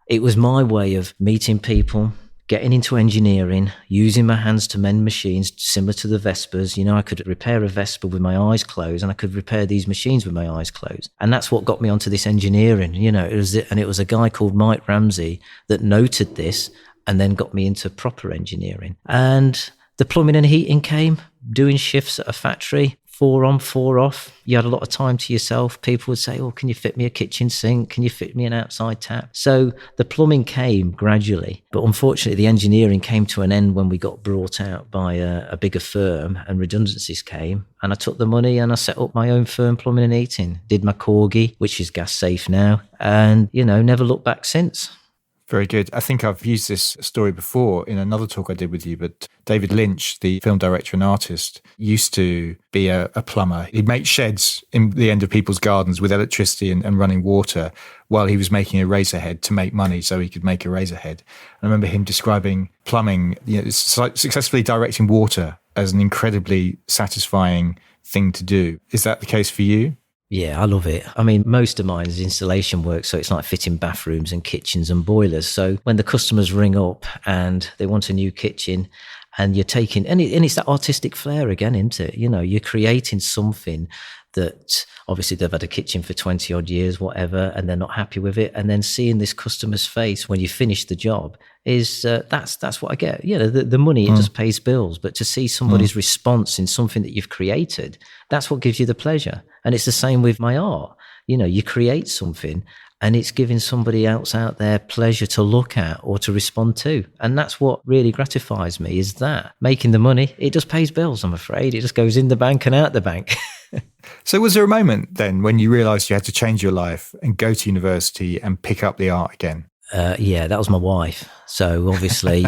It was my way of meeting people, getting into engineering, using my hands to mend machines similar to the Vespers. You know, I could repair a Vespa with my eyes closed, and I could repair these machines with my eyes closed. And that's what got me onto this engineering. You know, it was a guy called Mike Ramsey that noted this and then got me into proper engineering. And the plumbing and heating came, doing shifts at a factory, 4 on, 4 off. You had a lot of time to yourself. People would say, oh, can you fit me a kitchen sink? Can you fit me an outside tap? So the plumbing came gradually. But unfortunately, the engineering came to an end when we got brought out by a bigger firm and redundancies came. And I took the money and I set up my own firm, Plumbing and Heating. Did my Corgi, which is gas safe now. And, you know, never looked back since. Very good. I think I've used this story before in another talk I did with you, but David Lynch, the film director and artist, used to be a plumber. He'd make sheds in the end of people's gardens with electricity and running water while he was making a razor head to make money so he could make a razor head. I remember him describing plumbing, successfully directing water as an incredibly satisfying thing to do. Is that the case for you? Yeah, I love it. I mean, most of mine is installation work, so it's like fitting bathrooms and kitchens and boilers. So when the customers ring up and they want a new kitchen and you're taking, and it's that artistic flair again, isn't it? You know, you're creating something that obviously they've had a kitchen for 20 odd years, whatever, and they're not happy with it. And then seeing this customer's face when you finish the job is, that's what I get. You know, the money, it just pays bills, but to see somebody's response in something that you've created, that's what gives you the pleasure. And it's the same with my art. You know, you create something and it's giving somebody else out there pleasure to look at or to respond to. And that's what really gratifies me, is that making the money, it just pays bills, I'm afraid. It just goes in the bank and out the bank. So was there a moment then when you realised you had to change your life and go to university and pick up the art again? Yeah, that was my wife. So obviously,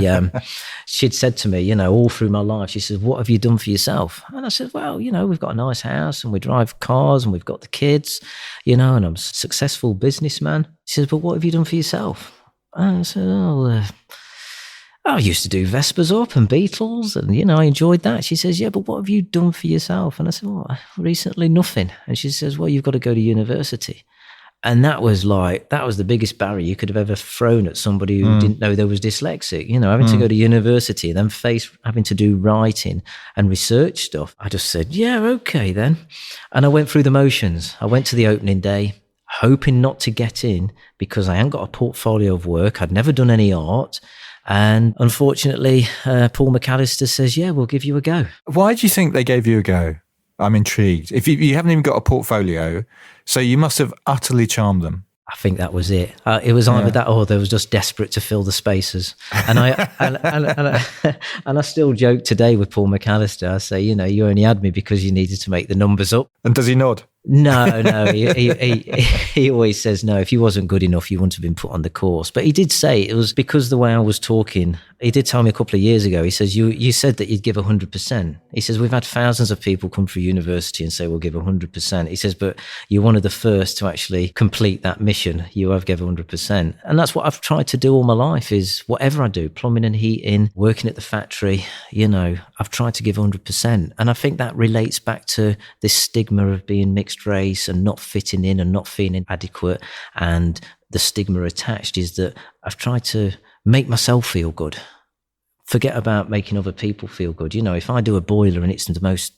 she'd said to me, you know, all through my life, she said, what have you done for yourself? And I said, well, you know, we've got a nice house and we drive cars and we've got the kids, you know, and I'm a successful businessman. She said, but what have you done for yourself? And I said, I used to do Vespers up and Beatles and, you know, I enjoyed that. She says, yeah, but what have you done for yourself? And I said, well, recently nothing. And she says, well, you've got to go to university. And that was the biggest barrier you could have ever thrown at somebody who didn't know there was dyslexic, you know, having to go to university and then having to do writing and research stuff. I just said, yeah, okay then. And I went through the motions. I went to the opening day, hoping not to get in because I hadn't got a portfolio of work. I'd never done any art. And unfortunately, Paul McAllister says, yeah, we'll give you a go. Why do you think they gave you a go? I'm intrigued. If you haven't even got a portfolio, so you must have utterly charmed them. I think that was it. It was either that or they was just desperate to fill the spaces. And I still joke today with Paul McAllister. I say, you know, you only had me because you needed to make the numbers up. And does he nod? No. He always says, no, if you wasn't good enough, you wouldn't have been put on the course. But he did say it was because the way I was talking. He did tell me a couple of years ago, he says, you said that you'd give 100%. He says, we've had thousands of people come through university and say, we'll give 100%. He says, but you're one of the first to actually complete that mission. You have given 100%. And that's what I've tried to do all my life is whatever I do, plumbing and heating, working at the factory, you know, I've tried to give 100%. And I think that relates back to this stigma of being mixed race and not fitting in and not feeling adequate. And the stigma attached is that I've tried to make myself feel good. Forget about making other people feel good. You know, if I do a boiler and it's the most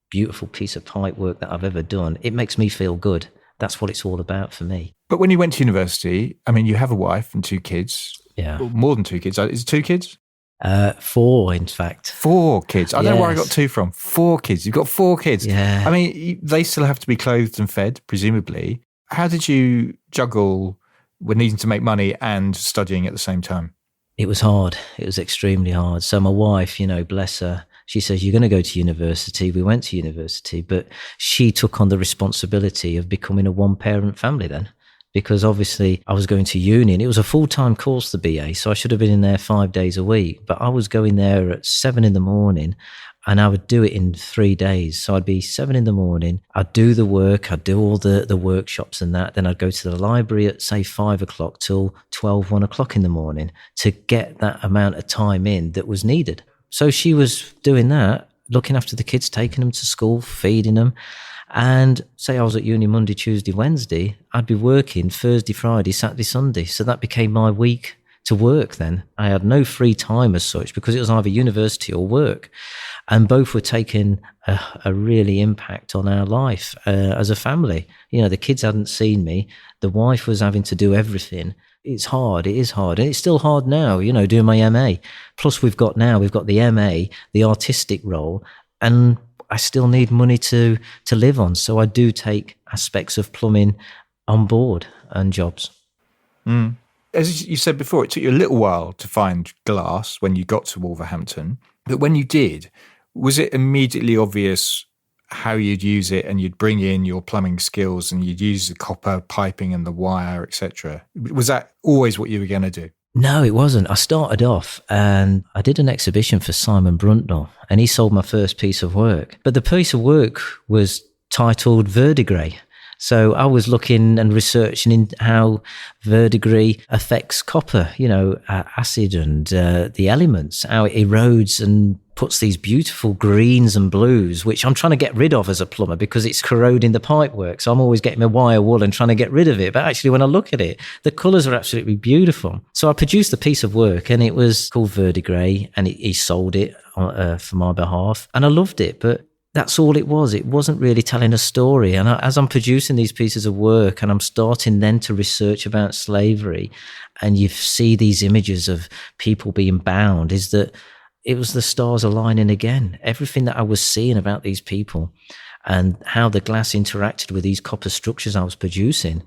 beautiful piece of pipe work that I've ever done, it makes me feel good. That's what it's all about for me. But when you went to university, I mean, you have a wife and 2 kids. Yeah. More than 2 kids. Is it 2 kids? 4, in fact. 4 kids. I don't know where I got 2 from. 4 kids. You've got 4 kids. Yeah. I mean, they still have to be clothed and fed, presumably. How did you juggle with needing to make money and studying at the same time? It was hard. It was extremely hard. So my wife, you know, bless her, she says, you're going to go to university. We went to university, but she took on the responsibility of becoming a 1-parent family then. Because obviously I was going to uni and it was a full-time course, the BA. So I should have been in there 5 days a week, but I was going there at 7 a.m. and I would do it in 3 days. So I'd be 7 a.m. I'd do the work. I'd do all the workshops and that. Then I'd go to the library at say 5 o'clock till 12, 1 o'clock in the morning to get that amount of time in that was needed. So she was doing that, looking after the kids, taking them to school, feeding them. And say I was at uni Monday, Tuesday, Wednesday, I'd be working Thursday, Friday, Saturday, Sunday. So that became my week. to work then. I had no free time as such because it was either university or work. And both were taking a really impact on our life as a family. You know, the kids hadn't seen me. The wife was having to do everything. It's hard. It is hard. And it's still hard now, you know, doing my MA. Plus we've got the MA, the artistic role, and I still need money to live on. So I do take aspects of plumbing on board and jobs. Mm. As you said before, it took you a little while to find glass when you got to Wolverhampton. But when you did, was it immediately obvious how you'd use it, and you'd bring in your plumbing skills and you'd use the copper piping and the wire, etc.? Was that always what you were going to do? No, it wasn't. I started off and I did an exhibition for Simon Bruntnell, and he sold my first piece of work. But the piece of work was titled verdigris. So I was looking and researching in how verdigris affects copper, you know, acid and the elements, how it erodes and puts these beautiful greens and blues, which I'm trying to get rid of as a plumber because it's corroding the pipework. So I'm always getting my wire wool and trying to get rid of it. But actually, when I look at it, the colours are absolutely beautiful. So I produced a piece of work and it was called verdigris, and he sold it for my behalf. And I loved it, but that's all it was. It wasn't really telling a story. And as I'm producing these pieces of work and I'm starting then to research about slavery, and you see these images of people being bound, is that it was the stars aligning again. Everything that I was seeing about these people and how the glass interacted with these copper structures I was producing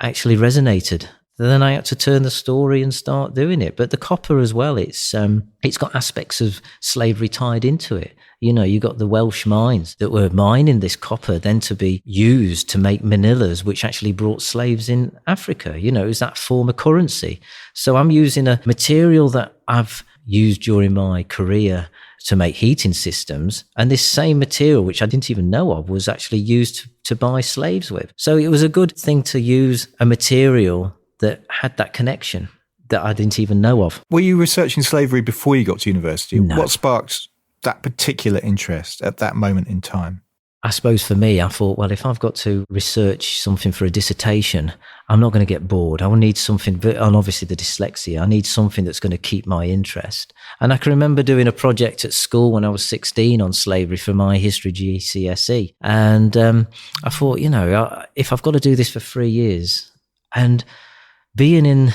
actually resonated. Then I had to turn the story and start doing it. But the copper as well, it's got aspects of slavery tied into it. You know, you got the Welsh mines that were mining this copper then to be used to make manillas, which actually brought slaves in Africa. You know, it was that form of currency. So I'm using a material that I've used during my career to make heating systems. And this same material, which I didn't even know of, was actually used to buy slaves with. So it was a good thing to use a material that had that connection that I didn't even know of. Were you researching slavery before you got to university? No. What sparked that particular interest at that moment in time? I suppose for me, I thought, well, if I've got to research something for a dissertation, I'm not going to get bored. I will need something, and obviously the dyslexia, I need something that's going to keep my interest. And I can remember doing a project at school when I was 16 on slavery for my history GCSE. And I thought, you know, if I've got to do this for 3 years, and being in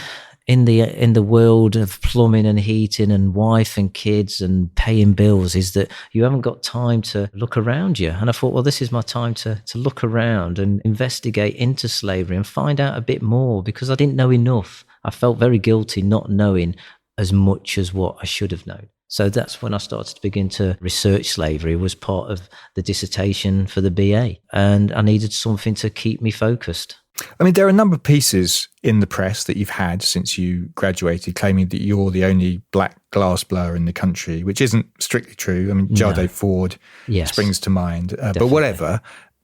the world of plumbing and heating and wife and kids and paying bills, is that you haven't got time to look around you. And I thought, well, this is my time to look around and investigate into slavery and find out a bit more, because I didn't know enough. I felt very guilty not knowing as much as what I should have known. So that's when I started to begin to research slavery. It was part of the dissertation for the BA, and I needed something to keep me focused. I mean, there are a number of pieces in the press that you've had since you graduated claiming that you're the only black glassblower in the country, which isn't strictly true. I mean, Jade Ford springs to mind. But whatever,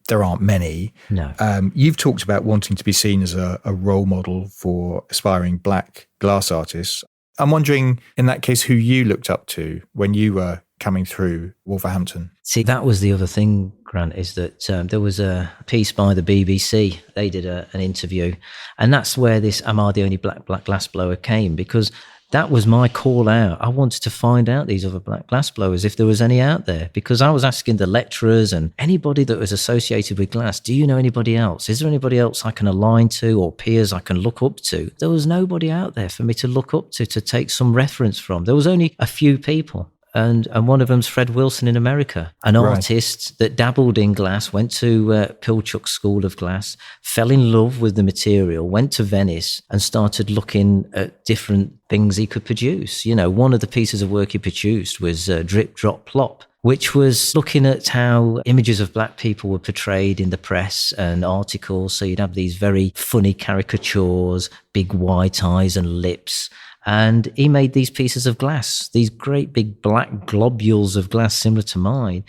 there aren't many. No. You've talked about wanting to be seen as a role model for aspiring black glass artists. I'm wondering, in that case, who you looked up to when you were coming through Wolverhampton. See, that was the other thing, Grant, is that there was a piece by the BBC. They did an interview, and that's where this "Am I the only black glassblower" came, because that was my call out. I wanted to find out these other black glassblowers, if there was any out there, because I was asking the lecturers and anybody that was associated with glass, do you know anybody else? Is there anybody else I can align to, or peers I can look up to? There was nobody out there for me to look up to take some reference from. There was only a few people. And one of them's Fred Wilson in America, an artist that dabbled in glass, went to Pilchuck School of Glass, fell in love with the material, went to Venice and started looking at different things he could produce. You know, one of the pieces of work he produced was Drip, Drop, Plop, which was looking at how images of black people were portrayed in the press and articles. So you'd have these very funny caricatures, big white eyes and lips. And he made these pieces of glass, these great big black globules of glass similar to mine,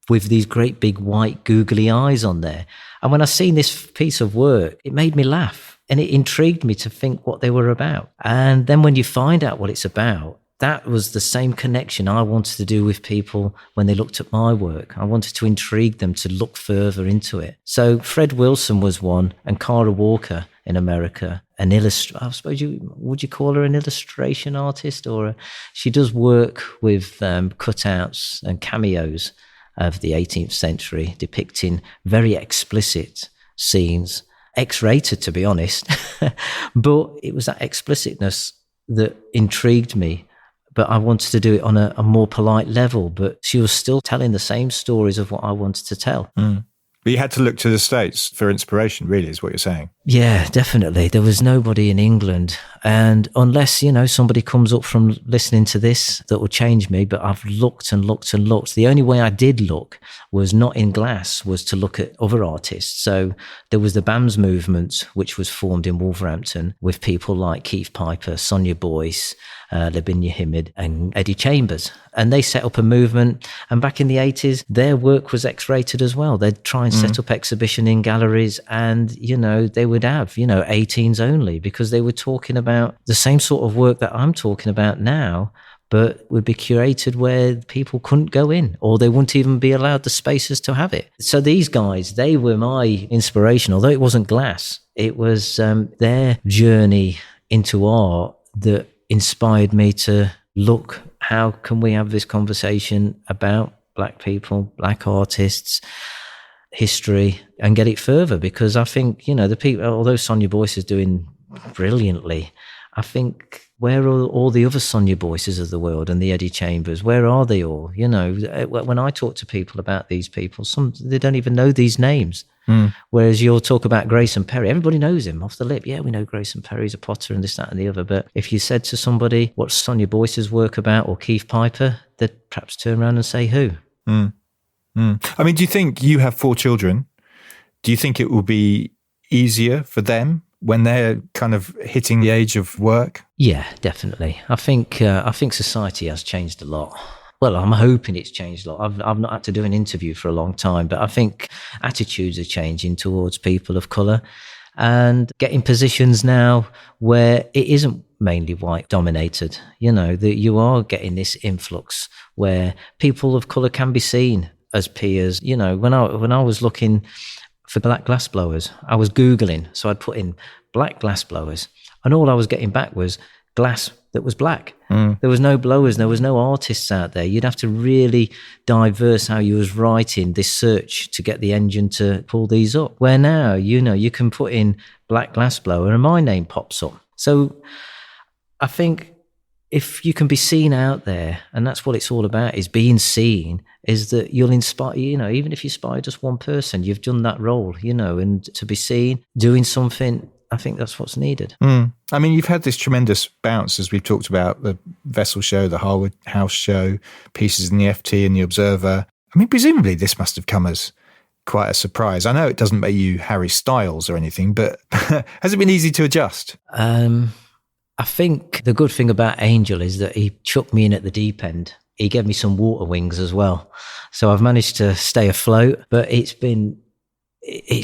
with these great big white googly eyes on there. And when I seen this piece of work, it made me laugh, and it intrigued me to think what they were about. And then when you find out what it's about, that was the same connection I wanted to do with people when they looked at my work. I wanted to intrigue them to look further into it. So Fred Wilson was one, and Cara Walker, in America, I suppose would you call her an illustration artist, or she does work with cutouts and cameos of the 18th century, depicting very explicit scenes, X-rated to be honest, but it was that explicitness that intrigued me. But I wanted to do it on a more polite level, but she was still telling the same stories of what I wanted to tell. But you had to look to the States for inspiration, really, is what you're saying. Yeah, definitely. There was nobody in England. And unless, somebody comes up from listening to this that will change me, but I've looked and looked and looked. The only way I did look was not in glass, was to look at other artists. So there was the BAMS movement, which was formed in Wolverhampton with people like Keith Piper, Sonia Boyce, Lavinia Himid and Eddie Chambers. And they set up a movement. And back in the 80s, their work was X-rated as well. They'd try and set up exhibition in galleries and, they would have, 18s only, because they were talking about the same sort of work that I'm talking about now, but would be curated where people couldn't go in, or they wouldn't even be allowed the spaces to have it. So these guys, they were my inspiration, although it wasn't glass. It was their journey into art that inspired me to look, how can we have this conversation about Black people, Black artists, history, and get it further? Because I think, the people, although Sonia Boyce is doing brilliantly, I think, where are all the other Sonia Boyces of the world and the Eddie Chambers? Where are they all? When I talk to people about these people, they don't even know these names. Whereas you'll talk about Grayson Perry, everybody knows him off the lip. Yeah, we know Grayson Perry's a potter and this, that and the other. But if you said to somebody, what's Sonia Boyce's work about, or Keith Piper, they'd perhaps turn around and say, who? I mean, do you think, you have 4 children, do you think it will be easier for them when they're kind of hitting the age of work? Yeah, definitely. I think society has changed a lot. Well, I'm hoping it's changed a lot. I've not had to do an interview for a long time, but I think attitudes are changing towards people of colour and getting positions now where it isn't mainly white dominated. That you are getting this influx where people of colour can be seen as peers. When I was looking for black glass blowers, I was Googling, so I'd put in black glass blowers, and all I was getting back was glass that was black. There was no blowers, there was no artists out there. You'd have to really diverse how you was writing this search to get the engine to pull these up. Where now, you can put in black glass blower and my name pops up. So I think if you can be seen out there, and that's what it's all about, is being seen, is that you'll inspire, even if you inspire just one person, you've done that role, and to be seen, doing something, I think that's what's needed. I mean, you've had this tremendous bounce, as we've talked about, the Vessel show, the Harewood House show, pieces in the FT and the Observer. I mean, presumably this must have come as quite a surprise. I know it doesn't make you Harry Styles or anything, but has it been easy to adjust? I think the good thing about Angel is that he chucked me in at the deep end. He gave me some water wings as well. So I've managed to stay afloat, but it's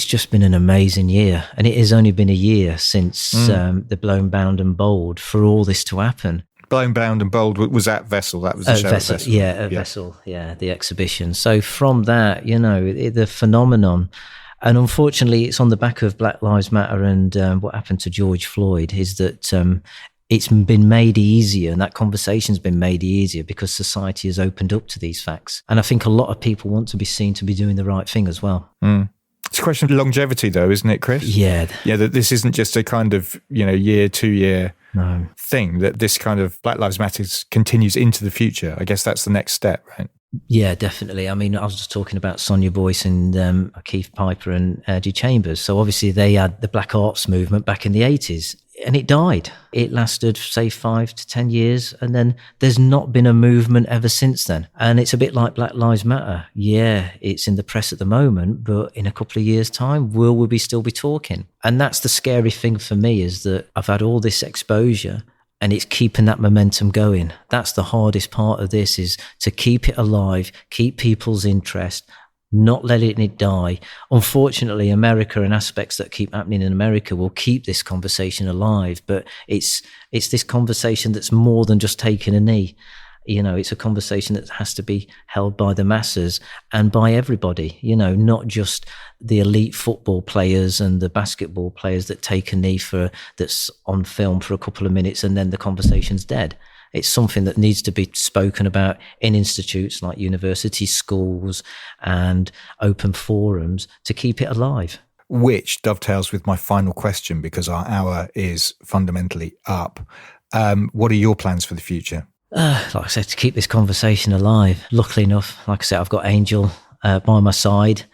just been an amazing year. And it has only been a year since the Blown, Bound and Bold for all this to happen. Blown, Bound and Bold was at Vessel. That was the show at Vessel. Yeah, at Vessel. Yeah, the exhibition. So from that, the phenomenon, and unfortunately it's on the back of Black Lives Matter and what happened to George Floyd, is that it's been made easier, and that conversation's been made easier because society has opened up to these facts. And I think a lot of people want to be seen to be doing the right thing as well. It's a question of longevity though, isn't it, Chris? Yeah. Yeah, that this isn't just a kind of, year, 2 year thing, that this kind of Black Lives Matter continues into the future. I guess that's the next step, right? Yeah, definitely. I mean, I was just talking about Sonia Boyce and Keith Piper and Eddie Chambers. So obviously they had the Black Arts movement back in the 80s. And it died. It lasted, say, 5 to 10 years. And then there's not been a movement ever since then. And it's a bit like Black Lives Matter. Yeah, it's in the press at the moment, but in a couple of years' time, will we still be talking? And that's the scary thing for me, is that I've had all this exposure and it's keeping that momentum going. That's the hardest part of this, is to keep it alive, keep people's interest, not letting it die. Unfortunately, America and aspects that keep happening in America will keep this conversation alive, but it's this conversation that's more than just taking a knee. It's a conversation that has to be held by the masses and by everybody, not just the elite football players and the basketball players that take a knee that's on film for a couple of minutes and then the conversation's dead. It's something that needs to be spoken about in institutes like universities, schools, and open forums to keep it alive. Which dovetails with my final question, because our hour is fundamentally up. What are your plans for the future? Like I said, to keep this conversation alive. Luckily enough, like I said, I've got Angel by my side,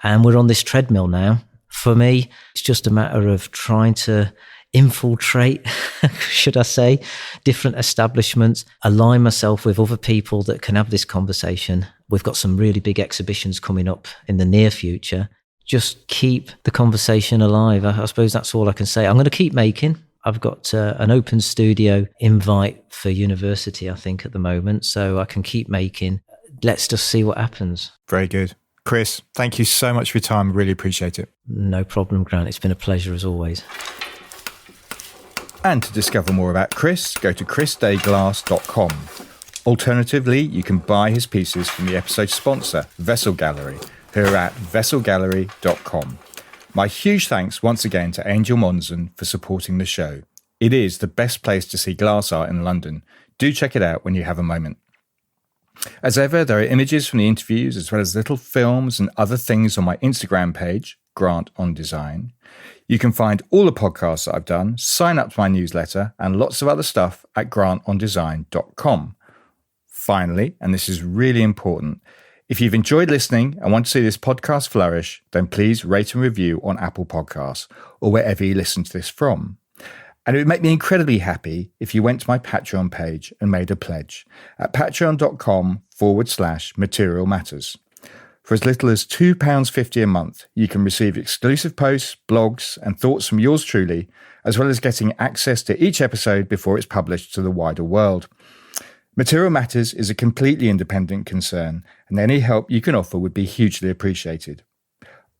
and we're on this treadmill now. For me, it's just a matter of trying to infiltrate, should I say, different establishments, align myself with other people that can have this conversation. We've got some really big exhibitions coming up in the near future. Just keep the conversation alive. I suppose that's all I can say. I'm going to keep making. I've got an open studio invite for university, I think, at the moment, so I can keep making. Let's just see what happens. Very good. Chris, thank you so much for your time. Really appreciate it. No problem, Grant. It's been a pleasure as always. And to discover more about Chris, go to chrisdayglass.com. Alternatively, you can buy his pieces from the episode sponsor, Vessel Gallery, who are at vesselgallery.com. My huge thanks once again to Angel Monson for supporting the show. It is the best place to see glass art in London. Do check it out when you have a moment. As ever, there are images from the interviews as well as little films and other things on my Instagram page, Grant on Design. You can find all the podcasts that I've done, sign up to my newsletter, and lots of other stuff at grantondesign.com. Finally, and this is really important, if you've enjoyed listening and want to see this podcast flourish, then please rate and review on Apple Podcasts or wherever you listen to this from. And it would make me incredibly happy if you went to my Patreon page and made a pledge at patreon.com/Material Matters. For as little as £2.50 a month, you can receive exclusive posts, blogs, and thoughts from yours truly, as well as getting access to each episode before it's published to the wider world. Material Matters is a completely independent concern, and any help you can offer would be hugely appreciated.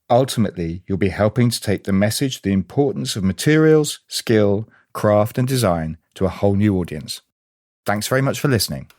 Ultimately, you'll be helping to take the message, the importance of materials, skill, craft, and design to a whole new audience. Thanks very much for listening.